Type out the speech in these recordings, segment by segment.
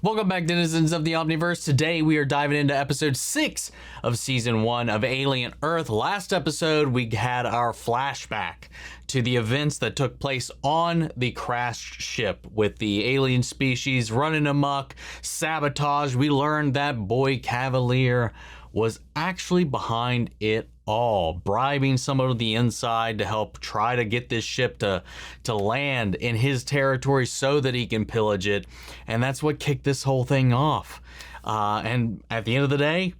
Welcome back, denizens of the Omniverse. Today we are diving into episode 6 of season 1 of Alien Earth. Last episode we had our flashback to the events that took place on the crashed ship with the alien species running amok, sabotage. We learned that boy Cavalier was actually behind it all, bribing someone on the inside to help try to get this ship to land in his territory so that he can pillage it. And that's what kicked this whole thing off. And at the end of the day,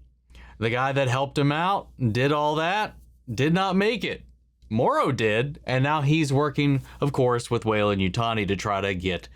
the guy that helped him out and did all that did not make it. Morrow did, and now he's working, of course, with Whale and Yutani to try to get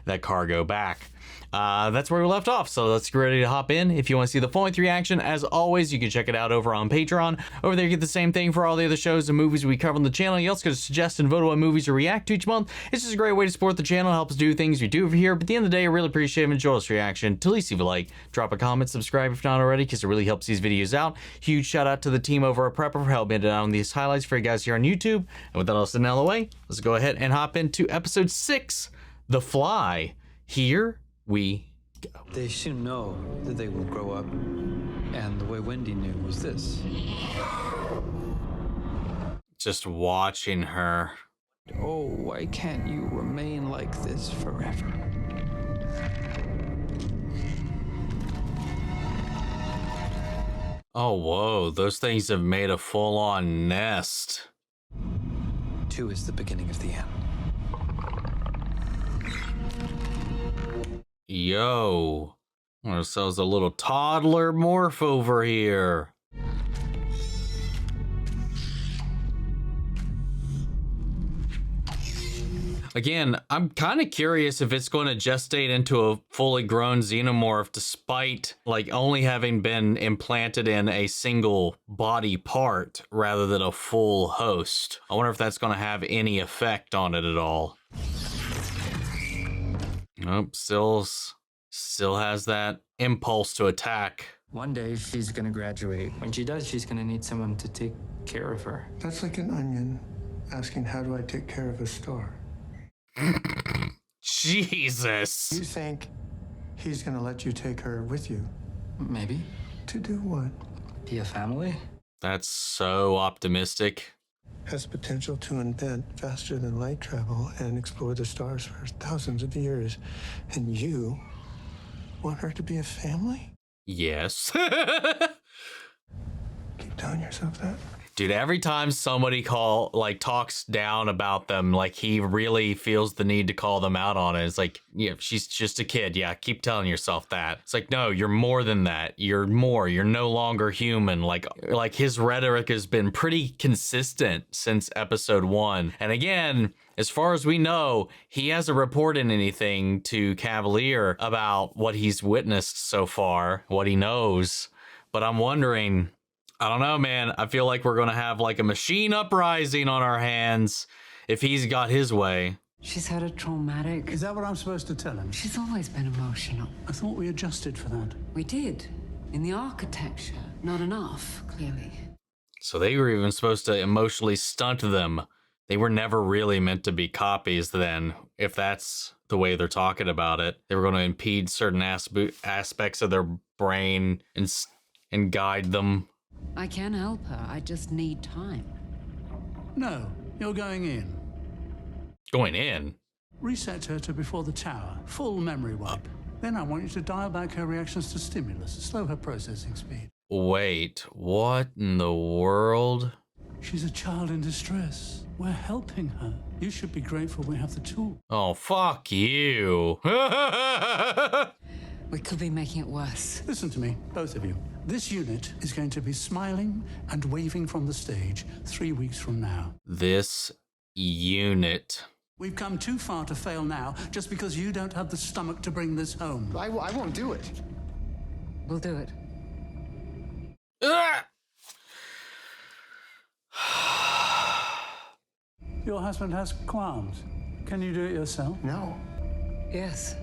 that cargo back. That's where we left off, so let's get ready to hop in. If you want to see the full-length reaction, as always, you can check it out over on Patreon. Over there, you get the same thing for all the other shows and movies we cover on the channel. You also get to suggest and vote on what movies to react to each month. It's just a great way to support the channel, help us do things we do over here. But at the end of the day, I really appreciate and enjoy this reaction. To at least leave a like, drop a comment, subscribe if not already, because it really helps these videos out. Huge shout out to the team over at Prepper for helping me on these highlights for you guys here on YouTube. And with that all said and out of the way, let's go ahead and hop into episode 6, The Fly. Here we go. They soon know that they will grow up, and the way Wendy knew was this. Just watching her. Oh, why can't you remain like this forever? Oh, whoa, those things have made a full-on nest. 2 is the beginning of the end. Yo, ourselves a little toddler morph over here. Again, I'm kind of curious if it's going to gestate into a fully grown xenomorph despite like only having been implanted in a single body part rather than a full host. I wonder if that's going to have any effect on it at all. Nope, still has that impulse to attack. One day she's gonna graduate. When she does, she's gonna need someone to take care of her. That's like an onion asking, how do I take care of a star? Jesus. You think he's gonna let you take her with you? Maybe. To do what? Be a family? That's so optimistic. Has potential to invent faster than light travel and explore the stars for thousands of years. And you want her to be a family? Yes. Keep telling yourself that. Dude, every time somebody talks down about them, like he really feels the need to call them out on it. It's like, yeah, she's just a kid. Yeah, keep telling yourself that. It's like, no, you're more than that. You're more. You're no longer human. Like his rhetoric has been pretty consistent since episode 1. And again, as far as we know, he hasn't reported anything to Cavalier about what he's witnessed so far, what he knows. But I'm wondering, I don't know, man. I feel like we're going to have like a machine uprising on our hands if he's got his way. She's had a traumatic... Is that what I'm supposed to tell him? She's always been emotional. I thought we adjusted for that. We did. In the architecture. Not enough, clearly. So they were even supposed to emotionally stunt them. They were never really meant to be copies then, if that's the way they're talking about it. They were going to impede certain aspects of their brain and guide them. I can help her. I just need time. No, you're going in. Going in? Reset her to before the tower. Full memory wipe. Then I want you to dial back her reactions to stimulus. Slow her processing speed. Wait, what in the world? She's a child in distress. We're helping her. You should be grateful we have the tool. Oh, fuck you. We could be making it worse. Listen to me, both of you. This unit is going to be smiling and waving from the stage 3 weeks from now. This unit. We've come too far to fail now just because you don't have the stomach to bring this home. I won't do it. We'll do it. Your husband has qualms. Can you do it yourself? No. Yes.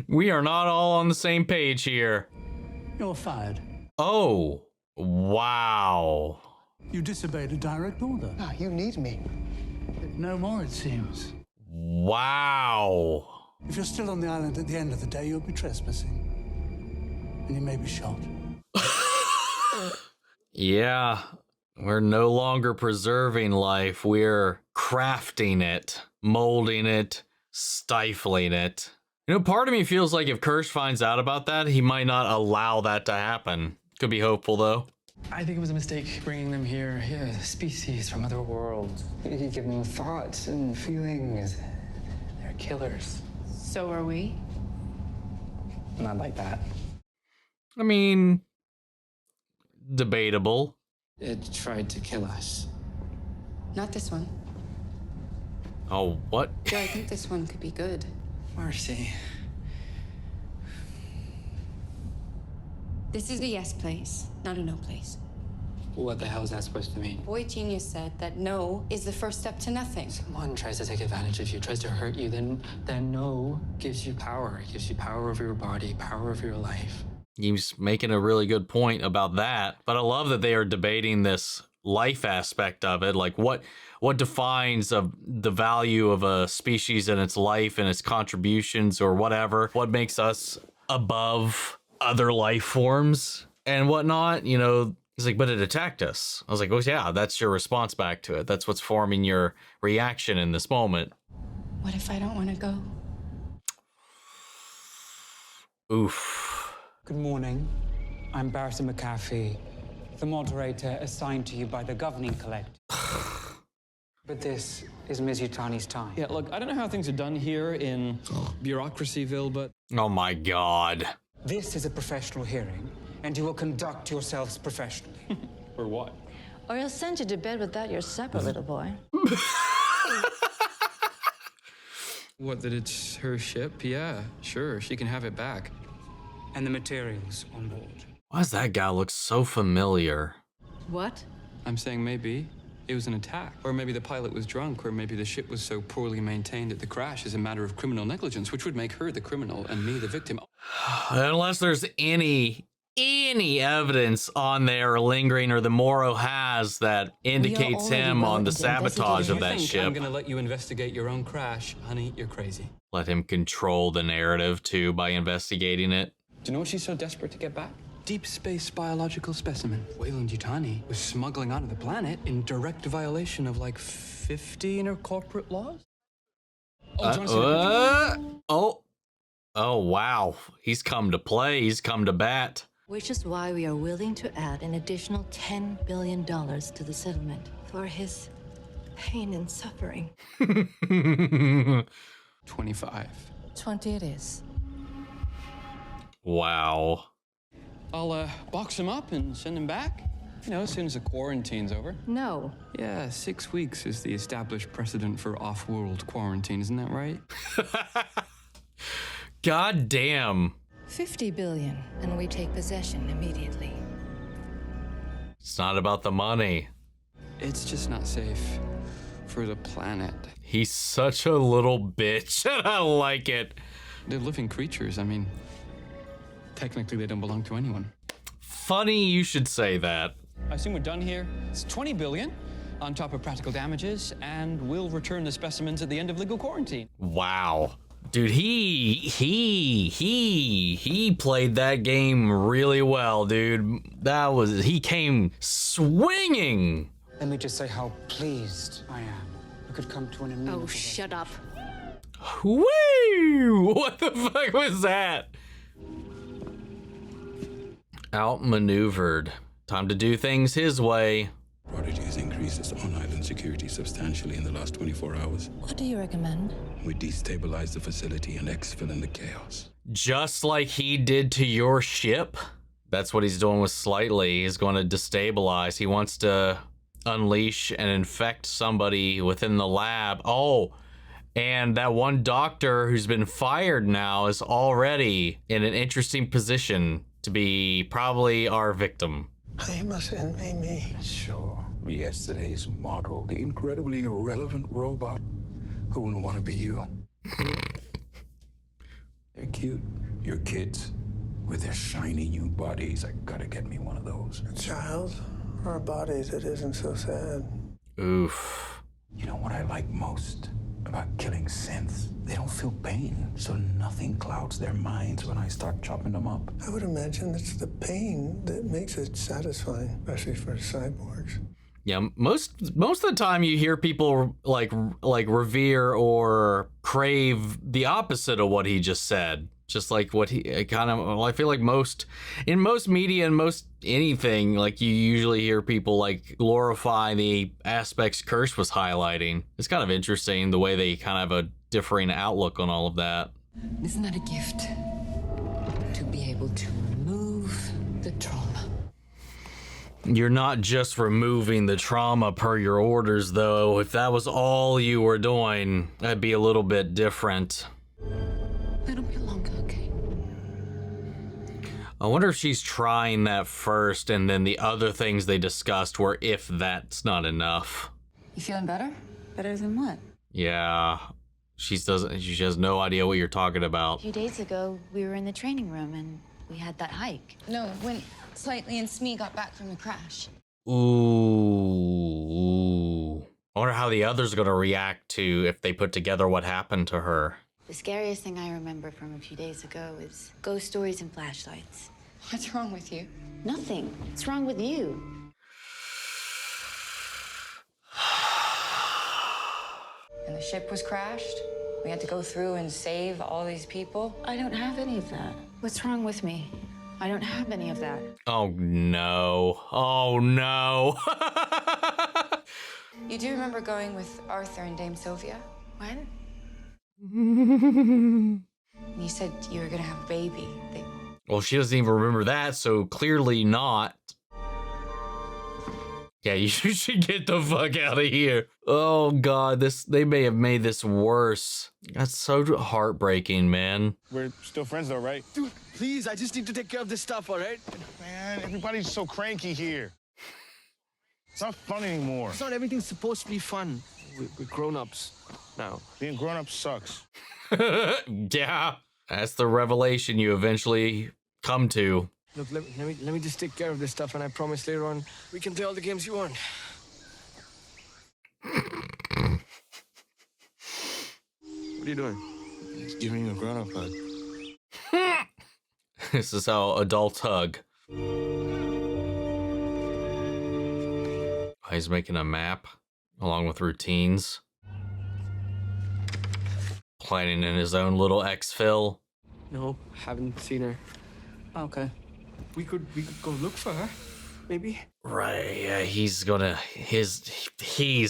We are not all on the same page here. You're fired. Oh, wow. You disobeyed a direct order. No, you need me. No more, it seems. Wow. If you're still on the island at the end of the day, you'll be trespassing. And you may be shot. Yeah, we're no longer preserving life. We're crafting it, molding it, stifling it. You know, part of me feels like if Kirsch finds out about that, he might not allow that to happen. Could be hopeful, though. I think it was a mistake bringing them here. Yeah, species from other worlds. You give them thoughts and feelings. They're killers. So are we? Not like that. I mean, debatable. It tried to kill us. Not this one. Oh, what? Joe, I think this one could be good. Marcy. This is a yes place, not a no place. What the hell is that supposed to mean? Boy Genius said that no is the first step to nothing. Someone tries to take advantage of you, tries to hurt you, then no gives you power. It gives you power over your body, power over your life. He's making a really good point about that. But I love that they are debating this life aspect of it. Like what defines the value of a species and its life and its contributions or whatever? What makes us above other life forms and whatnot? You know, he's like, but it attacked us. I was like, oh yeah, that's your response back to it. That's what's forming your reaction in this moment. What if I don't want to go? Oof. Good morning. I'm Barrister McAfee, the moderator assigned to you by the governing collective. But this is Ms. Yutani's time. Yeah, look, I don't know how things are done here in Bureaucracyville, but... Oh my God. This is a professional hearing, and you will conduct yourselves professionally. Or what? Or he'll send you to bed without your supper, little boy. What, that it's her ship? Yeah, sure, she can have it back. And the materials on board. Why does that guy look so familiar? What? I'm saying maybe it was an attack. Or maybe the pilot was drunk, or maybe the ship was so poorly maintained that the crash is a matter of criminal negligence, which would make her the criminal and me the victim. Unless there's any evidence on there or lingering or the Moro has that indicates him on the sabotage of that ship. I'm gonna let you investigate your own crash. Honey, you're crazy. Let him control the narrative too by investigating it. Do you know what she's so desperate to get back? Deep space biological specimen. Wayland Yutani was smuggling onto the planet in direct violation of like 50 intercorporate laws. Oh, wow. He's come to play. He's come to bat. Which is why we are willing to add an additional $10 billion to the settlement for his pain and suffering. 25. 20 it is. Wow. I'll box him up and send him back. You know, as soon as the quarantine's over. No. Yeah, 6 weeks is the established precedent for off-world quarantine, isn't that right? God damn. 50 billion, and we take possession immediately. It's not about the money. It's just not safe for the planet. He's such a little bitch, and I like it. They're living creatures. I mean, technically they don't belong to anyone. Funny you should say that. I assume we're done here. It's 20 billion on top of practical damages, and we'll return the specimens at the end of legal quarantine. Wow. Dude, he played that game really well, dude. He came swinging. Let me just say how pleased I am. We could come to an amenable... Oh, shut up. Woo! What the fuck was that? Outmaneuvered. Time to do things his way. Prodigy has increased its on-island security substantially in the last 24 hours. What do you recommend? We destabilize the facility and exfil in the chaos. Just like he did to your ship. That's what he's doing with Slightly. He's going to destabilize. He wants to unleash and infect somebody within the lab. Oh, and that one doctor who's been fired now is already in an interesting position to be probably our victim. You must envy me. Sure. Yesterday's model, the incredibly irrelevant robot. Who wouldn't want to be you? They're cute. Your kids with their shiny new bodies. I gotta get me one of those. A child or a body that isn't so sad. Oof. You know what I like most about killing synths. They don't feel pain, so nothing clouds their minds when I start chopping them up. I would imagine it's the pain that makes it satisfying, especially for cyborgs. Yeah, most of the time you hear people like revere or crave the opposite of what he just said. Just like what he kind of, well, I feel like in most media and most anything, like you usually hear people like glorify the aspects Kirsch was highlighting. It's kind of interesting the way they kind of have a differing outlook on all of that. Isn't that a gift? To be able to remove the trauma. You're not just removing the trauma per your orders, though. If that was all you were doing, that'd be a little bit different. It'll be longer, okay? I wonder if she's trying that first, and then the other things they discussed were if that's not enough. You feeling better? Better than what? Yeah, she has no idea what you're talking A about. few days ago, we were in the training room and we had that hike. No, when Slightly and Smee got back from the crash. Ooh. I wonder how the others are gonna react to if they put together what happened to her. The scariest thing I remember from a few days ago is ghost stories and flashlights. What's wrong with you? Nothing. What's wrong with you? And the ship was crashed. We had to go through and save all these people. I don't have any of that. What's wrong with me? I don't have any of that. Oh no. Oh no. You do remember going with Arthur and Dame Sylvia? When? And you said you were gonna have a baby. Well, she doesn't even remember that, so clearly not. Yeah, you should get the fuck out of here. Oh god, they may have made this worse. That's so heartbreaking, man. We're still friends though, right? Dude, please, I just need to take care of this stuff, all right? Man, everybody's so cranky here. It's not fun anymore. It's not everything's supposed to be fun. We're grown-ups now. Being grown-up sucks. Yeah, that's the revelation you eventually come to. Look, let me just take care of this stuff, and I promise later on we can play all the games you want. What are you doing? It's giving you a grown-up hug. This is how adults hug. He's making a map along with routines. Planning in his own little exfil. No, haven't seen her. Okay. We could go look for her, maybe. Right, yeah, he's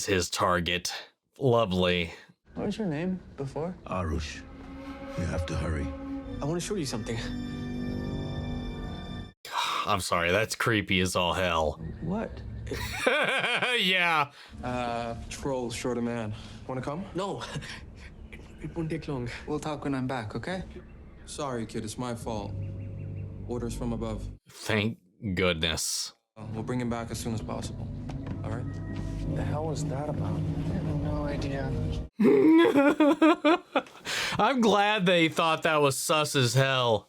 his target. Lovely. What was your name before? Arush, you have to hurry. I want to show you something. I'm sorry, that's creepy as all hell. What? Yeah. Troll, short a man. Want to come? No. It won't take long. We'll talk when I'm back, okay? Sorry, kid, it's my fault. Orders from above. Thank goodness. We'll bring him back as soon as possible. All right? What the hell was that about? I have no idea. I'm glad they thought that was sus as hell.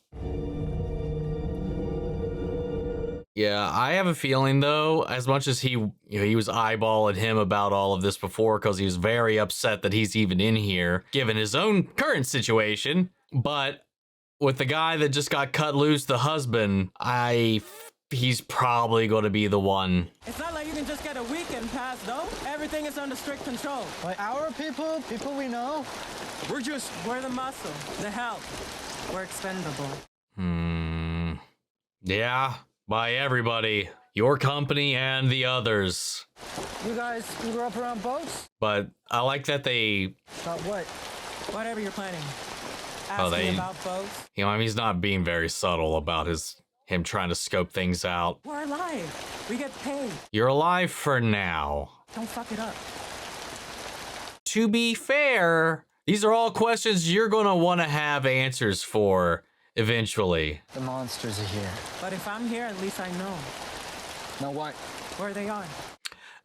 Yeah, I have a feeling though, as much as he was eyeballing him about all of this before because he was very upset that he's even in here, given his own current situation, but with the guy that just got cut loose, the husband, he's probably going to be the one. It's not like you can just get a weekend pass, though. Everything is under strict control. Like our people we know, We're the muscle, the help. We're expendable. Yeah, by everybody. Your company and the others. you guys grew up around boats? But I like that they... About what? Whatever you're planning. Oh, Ask me about boats. You know, I mean, he's not being very subtle about him trying to scope things out. We're alive. We get paid. You're alive for now. Don't fuck it up. To be fair, these are all questions you're going to want to have answers for eventually. The monsters are here. But if I'm here, at least I know. Know what? Where they are.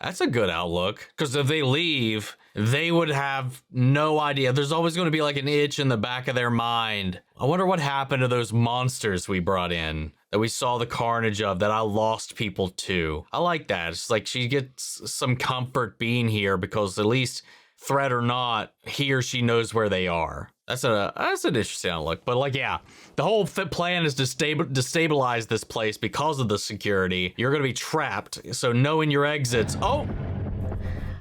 That's a good outlook, because if they leave, they would have no idea. There's always going to be like an itch in the back of their mind. I wonder what happened to those monsters we brought in, that we saw the carnage of, that I lost people to. I like that. It's like she gets some comfort being here because at least threat or not, he or she knows where they are. That's an interesting outlook. But like, yeah, the whole plan is to destabilize this place because of the security. You're gonna be trapped. So knowing your exits. Oh,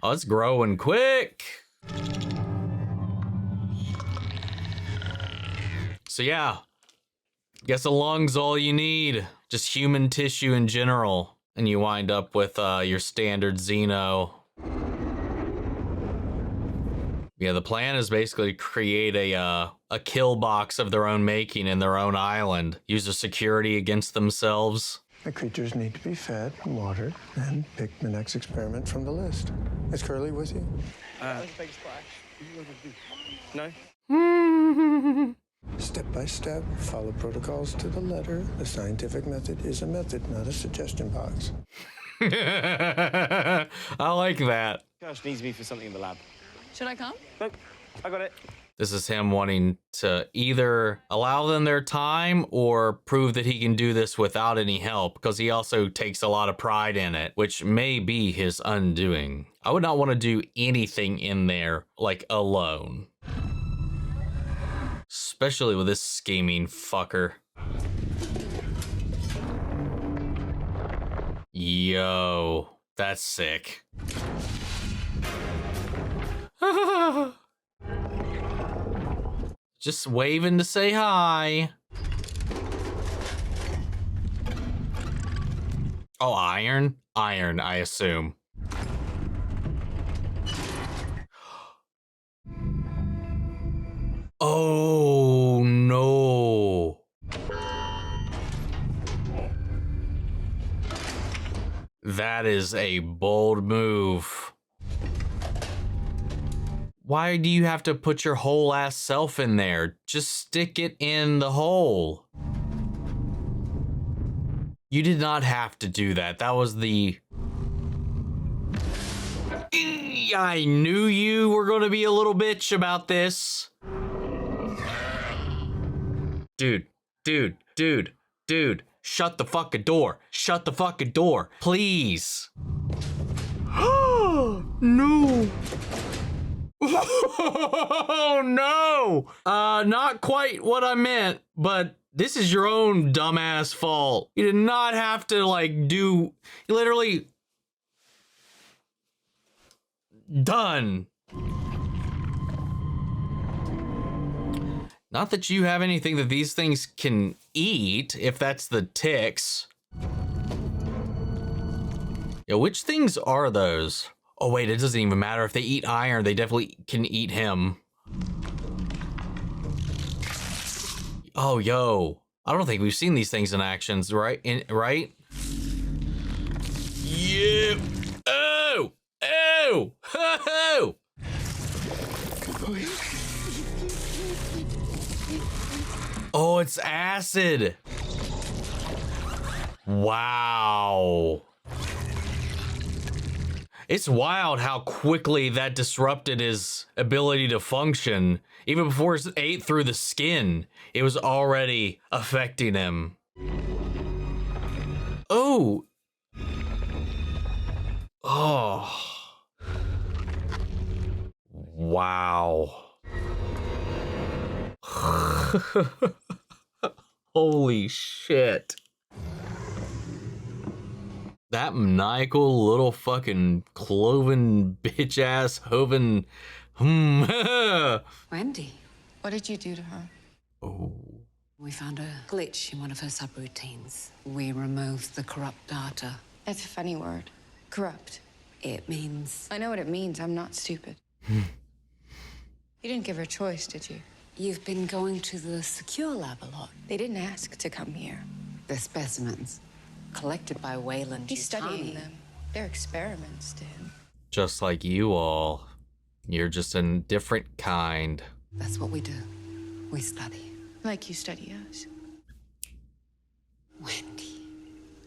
it's growing quick. So yeah, guess a lung's all you need. Just human tissue in general, and you wind up with your standard Xeno. Yeah, the plan is basically to create a kill box of their own making in their own island. Use the security against themselves. The creatures need to be fed and watered, and pick the next experiment from the list. Is Curly with you? That was a big splash. No? Step by step, follow protocols to the letter. The scientific method is a method, not a suggestion box. I like that. Gosh, needs me for something in the lab. Should I come? Nope, I got it. This is him wanting to either allow them their time or prove that he can do this without any help, because he also takes a lot of pride in it, which may be his undoing. I would not want to do anything in there, like, alone. Especially with this scheming fucker. Yo, that's sick. Just waving to say hi. Oh, iron? Iron, I assume. Oh, no. That is a bold move. Why do you have to put your whole ass self in there? Just stick it in the hole. You did not have to do that. That was the... I knew you were going to be a little bitch about this. Dude. Shut the fucking door. Shut the fucking door. Please. No. Oh no! Not quite what I meant, but this is your own dumbass fault. You did not have to, like, do... Literally... Done. Not that you have anything that these things can eat, if that's the ticks. Yeah, which things are those? Oh wait, it doesn't even matter. If they eat iron, they definitely can eat him. Oh, yo. I don't think we've seen these things in actions, right? Right? Yeah. Oh! Oh! Oh! Oh, it's acid. Wow. It's wild how quickly that disrupted his ability to function. Even before it ate through the skin, it was already affecting him. Oh. Oh. Wow. Holy shit. That maniacal little fucking cloven bitch ass hoven. Wendy, What did you do to her? Oh. we found a glitch in one of her subroutines. We removed the corrupt data. That's a funny word. Corrupt. It means... I know what it means. I'm not stupid. You didn't give her a choice, did you? You've been going to the secure lab a lot. They didn't ask to come here. They're specimens collected by Wayland. He's studying them. They're experiments to him. Just like you all. You're just a different kind. That's what we do. We study. Like you study us. Wendy.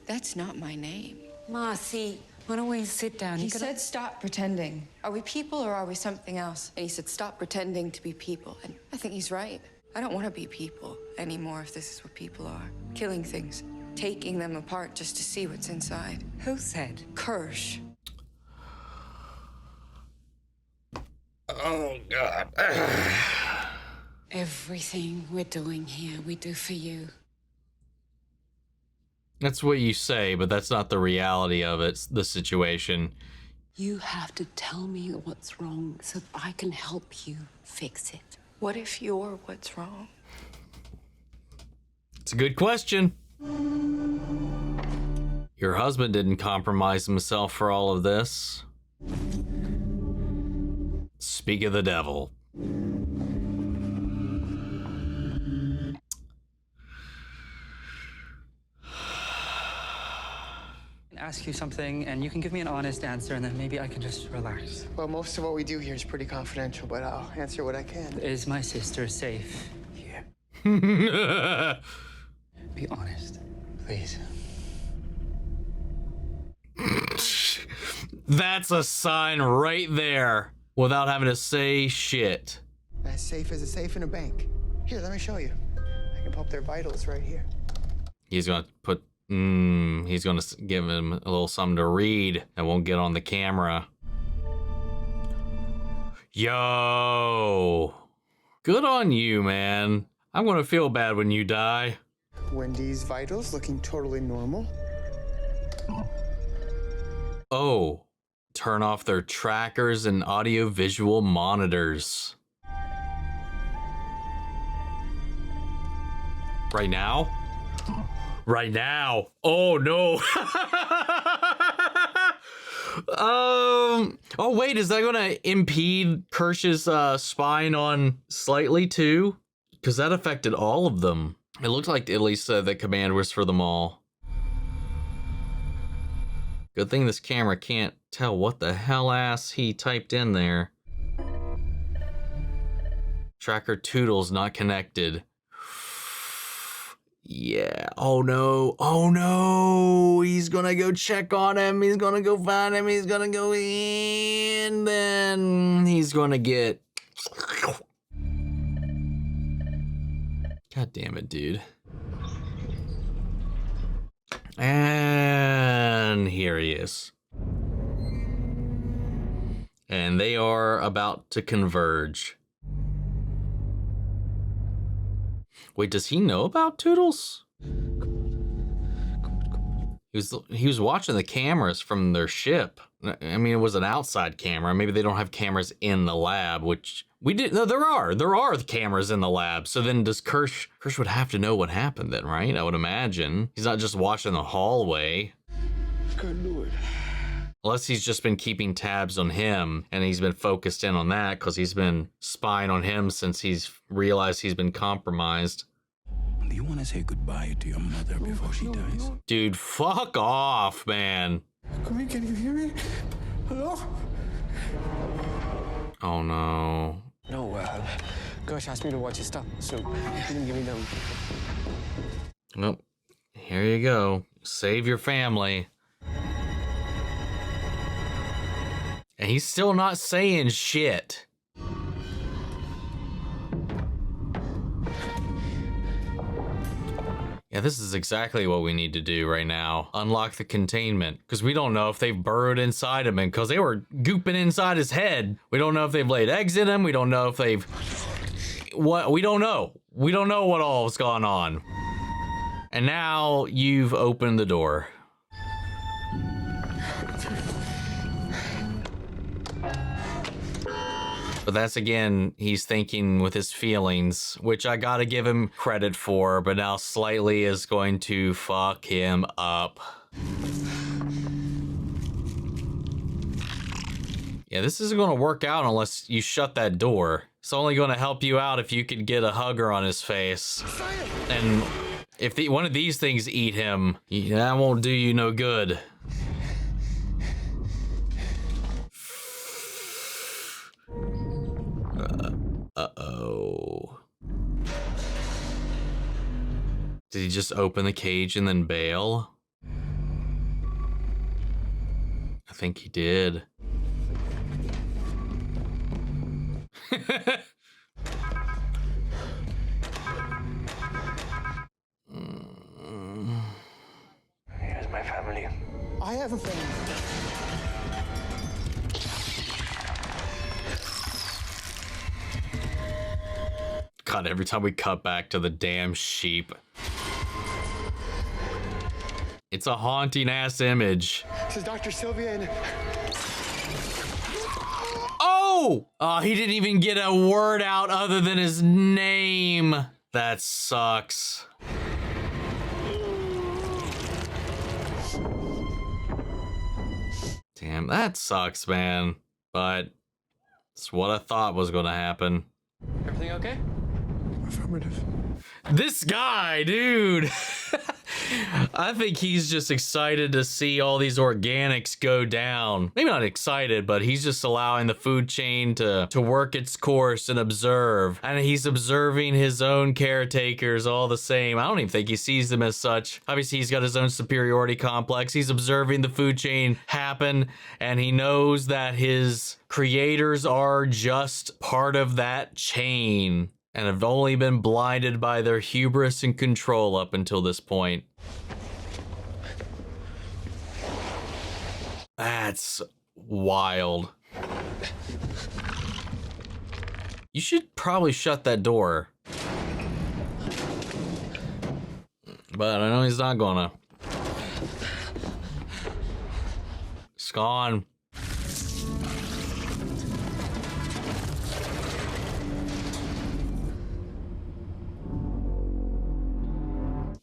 That's not my name. Marcy, why don't we sit down? He said stop pretending. Are we people or are we something else? And he said stop pretending to be people. And I think he's right. I don't want to be people anymore if this is what people are. Killing things. Taking them apart just to see what's inside. Who said? Kirsch. Oh, God. Everything we're doing here, we do for you. That's what you say, but that's not the reality of it, the situation. You have to tell me what's wrong so that I can help you fix it. What if you're what's wrong? It's a good question. Your husband didn't compromise himself for all of this. Speak of the devil. Ask you something, and you can give me an honest answer, and then maybe I can just relax. Well, most of what we do here is pretty confidential, but I'll answer what I can. Is my sister safe here? Be honest, please. That's a sign right there without having to say shit. As safe as a safe in a bank. Here, let me show you. I can pump their vitals right here. He's gonna put, he's gonna give him a little something to read that won't get on the camera. Yo, good on you, man. I'm gonna feel bad when you die. Wendy's vitals looking totally normal. Oh, turn off their trackers and audio-visual monitors. Right now? Right now. Oh no. Oh wait, is that gonna impede Kirsch's spine on slightly too? Because that affected all of them. It looked like at least the command was for them all. Good thing this camera can't tell what the hell ass he typed in there. Tracker Toodles not connected. Yeah. Oh no. Oh no. He's gonna go check on him. He's gonna go find him. He's gonna go in. Then he's gonna get. God damn it, dude. And here he is. And they are about to converge. Wait, does he know about Toodles? He was watching the cameras from their ship. I mean, it was an outside camera. Maybe they don't have cameras in the lab, which we did. No, there are the cameras in the lab. So then does Kirsch would have to know what happened then, right? I would imagine. He's not just watching the hallway. Couldn't do it. Unless he's just been keeping tabs on him and he's been focused in on that because he's been spying on him since he's realized he's been compromised. Do you want to say goodbye to your mother before she dies? Dude, fuck off, man. Can you hear me? Hello? Oh no. No, Gosh asked me to watch his stuff, so he didn't give me them. Well, here you go. Save your family. And he's still not saying shit. Yeah, this is exactly what we need to do right now. Unlock the containment. Because we don't know if they've burrowed inside him. And because they were gooping inside his head. We don't know if they've laid eggs in him. We don't know if they've... What? We don't know. We don't know what all's gone on. And now you've opened the door. But that's, again, he's thinking with his feelings, which I gotta give him credit for, but now slightly is going to fuck him up. Yeah, this isn't gonna work out unless you shut that door. It's only gonna help you out if you could get a hugger on his face. And if one of these things eat him, that won't do you no good. Uh-oh. Did he just open the cage and then bail? I think he did. Here's my family. I have a family. God, every time we cut back to the damn sheep. It's a haunting ass image. This is Dr. Sylvia and... Oh! He didn't even get a word out other than his name. That sucks. Damn, that sucks, man. But it's what I thought was gonna happen. Everything okay? Affirmative. This guy, dude. I think he's just excited to see all these organics go down. Maybe not excited, but he's just allowing the food chain to work its course and observe. And he's observing his own caretakers all the same. I don't even think he sees them as such. Obviously, he's got his own superiority complex. He's observing the food chain happen, and he knows that his creators are just part of that chain and have only been blinded by their hubris and control up until this point. That's wild. You should probably shut that door. But I know he's not gonna. It's gone.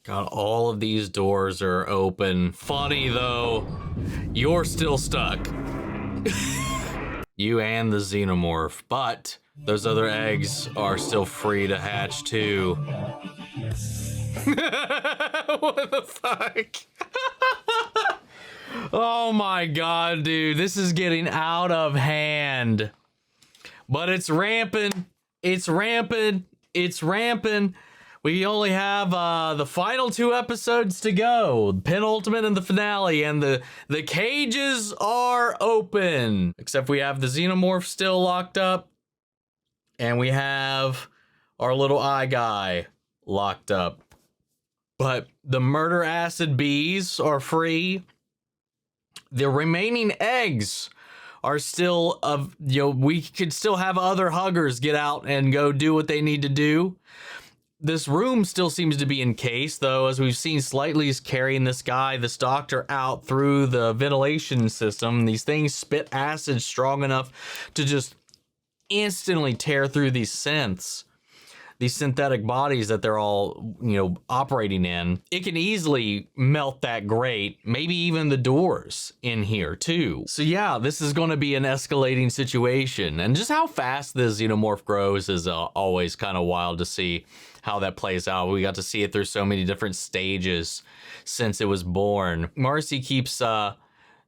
God, all of these doors are open. Funny though, you're still stuck. You and the xenomorph, but those other eggs are still free to hatch too. What the fuck? Oh my God, dude, this is getting out of hand. But it's rampant. It's rampant. It's rampant. We only have the final 2 episodes to go, penultimate and the finale, and the cages are open. Except we have the xenomorph still locked up, and we have our little eye guy locked up. But the murder acid bees are free. The remaining eggs are still we could still have other huggers get out and go do what they need to do. This room still seems to be encased, though, as we've seen Slightly is carrying this doctor, out through the ventilation system. These things spit acid strong enough to just instantly tear through these synths, these synthetic bodies that they're all, operating in. It can easily melt that grate, maybe even the doors in here, too. So yeah, this is going to be an escalating situation. And just how fast the xenomorph grows is always kind of wild to see how that plays out. We got to see it through so many different stages since it was born. Marcy keeps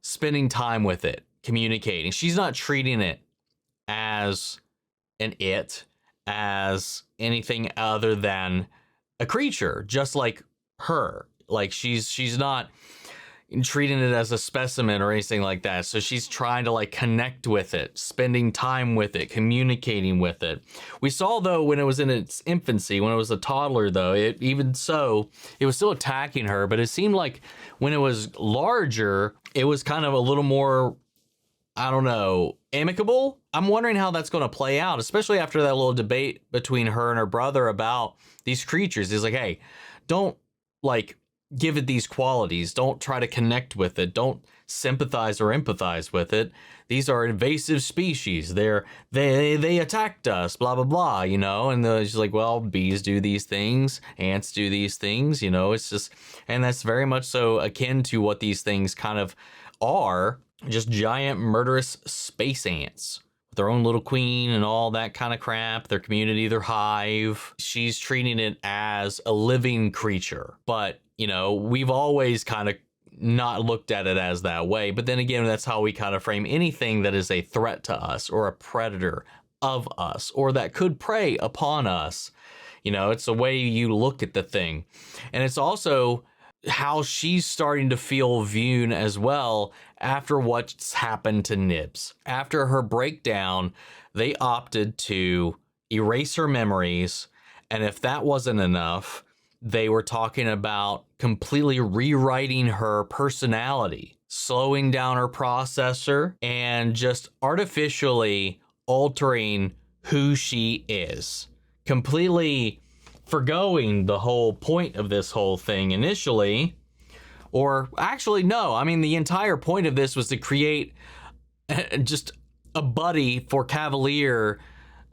spending time with it, communicating. She's not treating it as as anything other than a creature, just like her. Like she's not treating it as a specimen or anything like that. So she's trying to connect with it, spending time with it, communicating with it. We saw though when it was in its infancy, when it was a toddler though, it was still attacking her, but it seemed like when it was larger, it was kind of a little more, I don't know, amicable. I'm wondering how that's going to play out, especially after that little debate between her and her brother about these creatures. He's like, hey, don't give it these qualities. Don't try to connect with it. Don't sympathize or empathize with it. These are invasive species. They attacked us, blah, blah, blah, and she's like, well, bees do these things. Ants do these things, it's just, and that's very much so akin to what these things kind of are, just giant murderous space ants. Their own little queen and all that kind of crap, their community, their hive. She's treating it as a living creature. But, we've always kind of not looked at it as that way. But then again, that's how we kind of frame anything that is a threat to us or a predator of us or that could prey upon us. It's the way you look at the thing. And it's also how she's starting to feel Vune as well after what's happened to Nibs. After her breakdown, they opted to erase her memories, and if that wasn't enough, they were talking about completely rewriting her personality, slowing down her processor, and just artificially altering who she is. completely forgoing the whole point of this whole thing initially. Or actually, no. I mean, the entire point of this was to create just a buddy for Cavalier,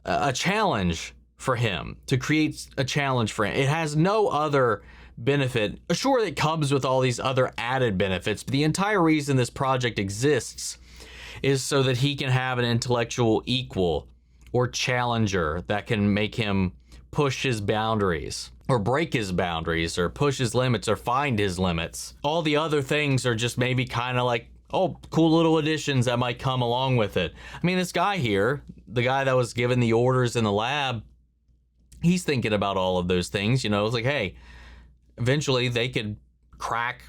a challenge for him, to create a challenge for him. It has no other benefit. Sure, it comes with all these other added benefits, but the entire reason this project exists is so that he can have an intellectual equal or challenger that can make him push his boundaries or break his boundaries or push his limits or find his limits. All the other things are just maybe kind of like, oh, cool little additions that might come along with it. I mean, this guy here, the guy that was given the orders in the lab, he's thinking about all of those things. You know, it's like, hey, eventually they could crack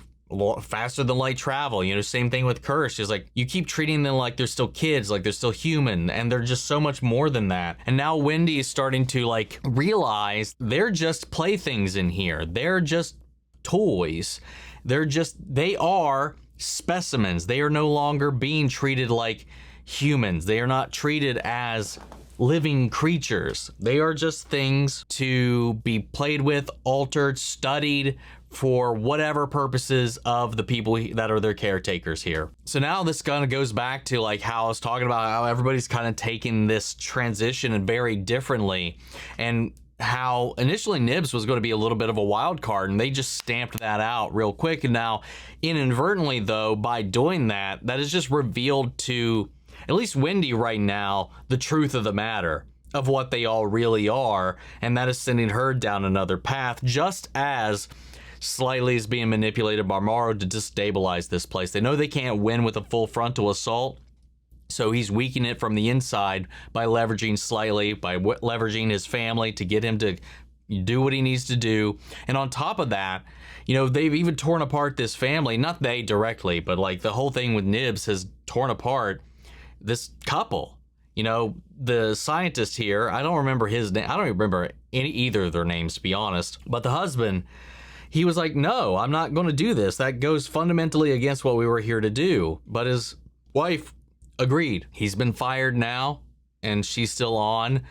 faster than light travel. You know, same thing with Kirsch. It's like, you keep treating them like they're still kids, like they're still human, and they're just so much more than that. And now Wendy is starting to like realize they're just playthings in here. They're just toys. They are specimens. They are no longer being treated like humans. They are not treated as living creatures. They are just things to be played with, altered, studied for whatever purposes of the people that are their caretakers here. So now this kind of goes back to like how I was talking about how everybody's kind of taking this transition and very differently, and how initially Nibs was going to be a little bit of a wild card, and they just stamped that out real quick. And now inadvertently though, by doing that, that is just revealed to at least Wendy right now the truth of the matter of what they all really are, and that is sending her down another path, just as Slightly is being manipulated by Morrow to destabilize this place. They know they can't win with a full frontal assault, so he's weakening it from the inside by leveraging Slightly, by leveraging his family to get him to do what he needs to do. And on top of that, you know, they've even torn apart this family. Not they directly, but like the whole thing with Nibs has torn apart this couple. You know, the scientist here, I don't remember his name. I don't even remember either of their names, to be honest. But the husband, he was like, no, I'm not going to do this. That goes fundamentally against what we were here to do. But his wife agreed. He's been fired now, and she's still on,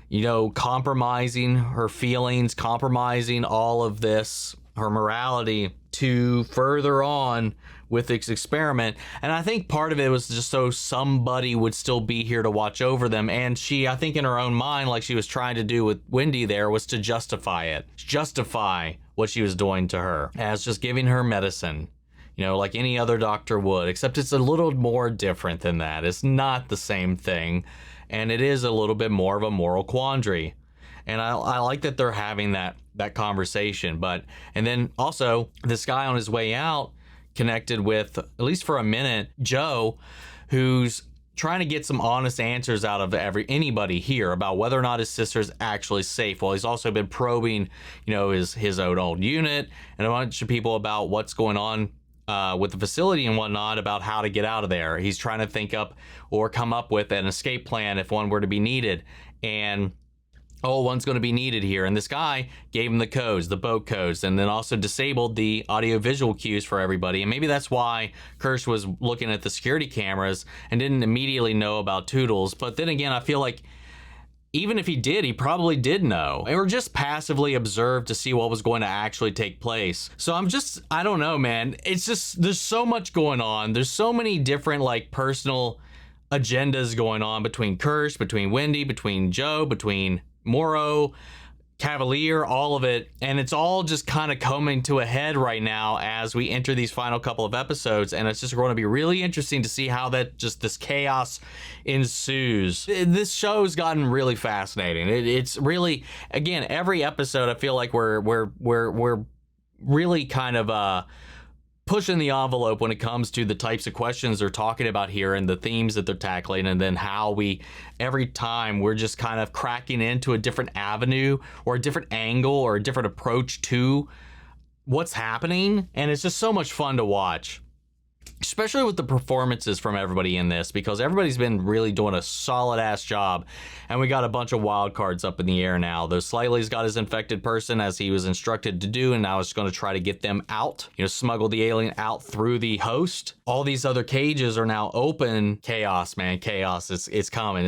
you know, compromising her feelings, compromising all of this, her morality, to further on with this experiment. And I think part of it was just so somebody would still be here to watch over them. And she, I think in her own mind, like she was trying to do with Wendy there, was to justify it. Justify what she was doing to her as just giving her medicine, you know, like any other doctor would, except it's a little more different than that. It's not the same thing. And it is a little bit more of a moral quandary. And I like that they're having that conversation. And then also this guy on his way out connected with, at least for a minute, Joe, who's trying to get some honest answers out of anybody here about whether or not his sister's actually safe. Well, he's also been probing, you know, his own old unit and a bunch of people about what's going on with the facility and whatnot, about how to get out of there. He's trying to think up or come up with an escape plan if one were to be needed. And one's going to be needed here. And this guy gave him the codes, the boat codes, and then also disabled the audio-visual cues for everybody. And maybe that's why Kirsch was looking at the security cameras and didn't immediately know about Toodles. But then again, I feel like even if he did, he probably did know, or just passively observed to see what was going to actually take place. So I don't know, man. It's just, there's so much going on. There's so many different like personal agendas going on between Kirsch, between Wendy, between Joe, between Morrow, Cavalier, all of it. And it's all just kind of coming to a head right now as we enter these final couple of episodes. And it's just going to be really interesting to see how this chaos ensues. This show's gotten really fascinating. It's really, again, every episode I feel like we're really kind of pushing the envelope when it comes to the types of questions they're talking about here and the themes that they're tackling, and then how every time we're just kind of cracking into a different avenue or a different angle or a different approach to what's happening. And it's just so much fun to watch. especially with the performances from everybody in this, because everybody's been really doing a solid ass job, and we got a bunch of wild cards up in the air now. Though Slightly's got his infected person as he was instructed to do, and now it's going to try to get them out, you know, smuggle the alien out through the host. All these other cages are now open. Chaos, man, chaos. It's coming.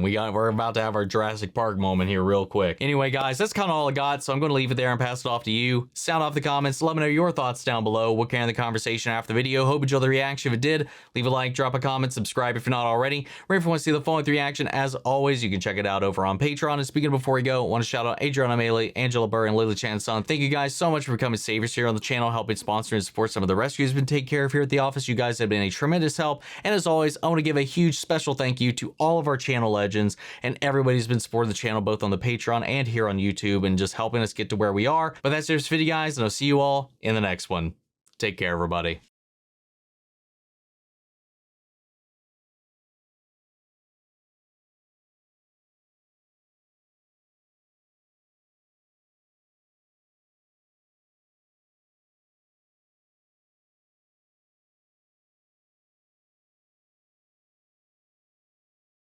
We're about to have our Jurassic Park moment here real quick. Anyway, guys, that's kind of all I got, so I'm going to leave it there and pass it off to you. Sound off the comments. Let me know your thoughts down below. We'll carry the conversation after the video. Hope you enjoyed the reaction. If it did, leave a like, drop a comment, subscribe if you're not already. Or if you want to see the full length reaction, as always, you can check it out over on Patreon. And speaking of before we go, I want to shout out Adriana Maley, Angela Burr, and Lily Chan-Son. Thank you guys so much for becoming saviors here on the channel, helping sponsor and support some of the rescues we've been taking care of here at the office. You guys have been a tremendous help. And as always, I want to give a huge special thank you to all of our channel legends and everybody who's been supporting the channel both on the Patreon and here on YouTube and just helping us get to where we are. But that's it for this video, guys, and I'll see you all in the next one. Take care, everybody.